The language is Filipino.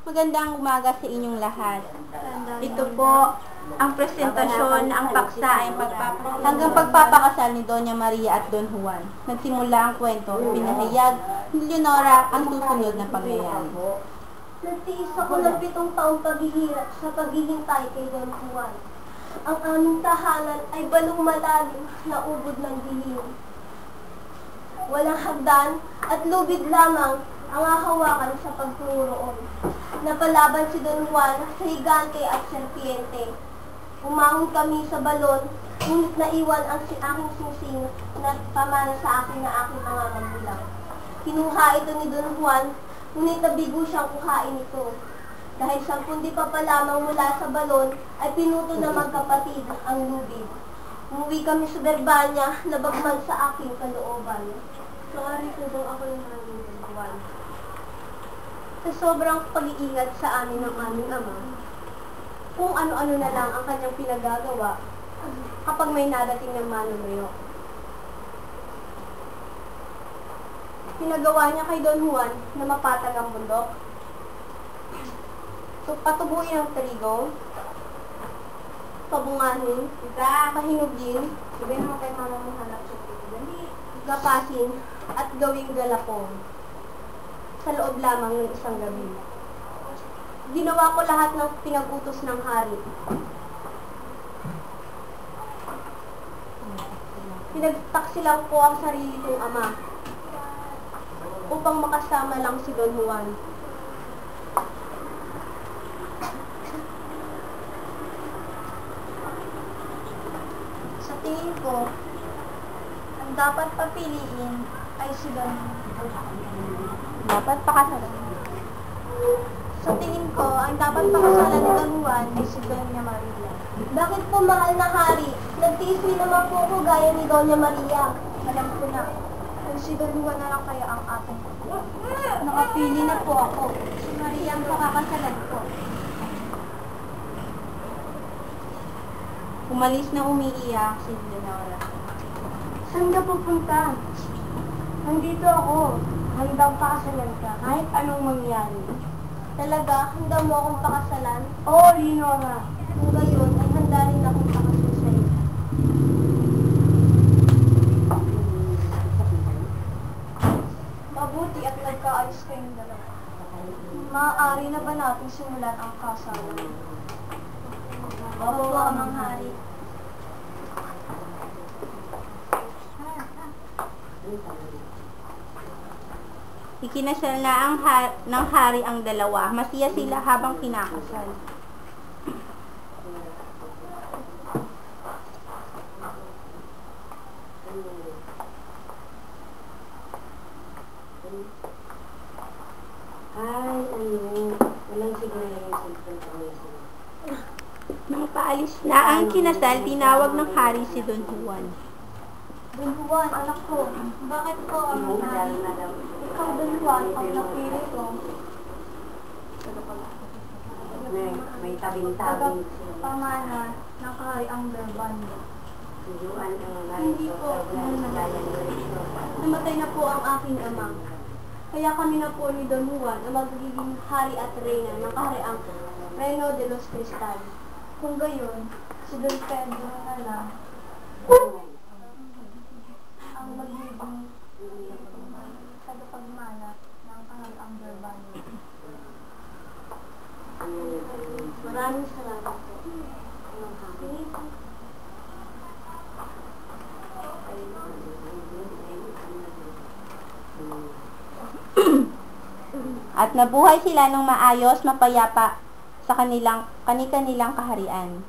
Magandang umaga sa inyong lahat. Ito po ang presentasyon ng paksa ay hanggang pagpapakasal ni Doña Maria at Don Juan. Nagsimula ang kwento, pinahayag ni Leonora ang susunod na pangyayari. Nagtiis ako ng 7 taong paghihirap sa paghihintay kay Don Juan. Ang aming tahanan ay balong malalim na ubod ng dilim. Walang hagdan at lubid lamang ang hahawakan sa pagturo. Napalaban si Don Juan sa higante at serpiente. Umahon kami sa balon, ngunit naiwan ang aking singsing na pamana sa akin na aking mga magulang. Kinuha ito ni Don Juan, ngunit nabigo siyang kuhain ito. Dahil 10 di pa lamang mula sa balon, ay pinuto na magkapatid ang lubid. Umuwi kami sa Berbanya na bagman sa aking kalooban. Sorry ko daw ako yung maraming Don Juan. Sa sobrang pag-iingat sa amin ng aming ama, kung ano-ano na lang ang kanyang pinagagawa kapag may nadating ng manumayo. Pinagawa niya kay Don Juan na mapatag ang bundok, patubuin ang trigo, pabungahin, pahinugin, gapasin, at gawing galapong sa loob lamang ng isang gabi. Ginawa ko lahat ng pinag-utos ng hari. Pinagtaksilang ko ang sarili kong ama upang makasama lang si Don Juan. Sa tingin ko, ang dapat papiliin ay si Don Juan. Dapat pakasalan. Sa tingin ko, ang dapat pakasalan ni Don Juan ay si Doña Maria. Bakit po, mahal na hari? Nagtiis din naman po ko gaya ni Doña Maria. Alam ko na, kung si Don Juan na lang kaya ang ating nakapili na po ako. Si Maria ang pakakasalan ko. Umalis na umiiyak si Leonora. Saan ka pupunta? Nandito ako. Handang pakasalan ka, kahit anong mangyari. Talaga, handa mo akong pakasalan? Oo, Leonora. Kung gayon, ay handa rin akong pakasal sa'yo. Mabuti at nagkaayos kayong dalawa. Maaari na ba natin simulan ang kasalan? Oo, Amang Hari. Ikinasal na ng hari ang dalawa. Masaya sila habang kinakasal. Nang paalis na ang kinasal, tinawag ng hari si Don Juan. Don Juan, anak ko, bakit ko ang hari? Ikaw, Don Juan, ang napili ko. May tabing-tabing. Pamana, nakahari ang Berbanya. Hindi po, namatay na po ang aking ama. Kaya kami na po ni Don Juan ang magiging hari at reyna ng kahariang Reino de los Cristal. Kung gayon, si Don Pedro na lang ang magiging tagapagmana ng kahariang Berbanya. Maraming salamat po. At nabuhay sila ng maayos, mapayapa sa kanilang kaharian.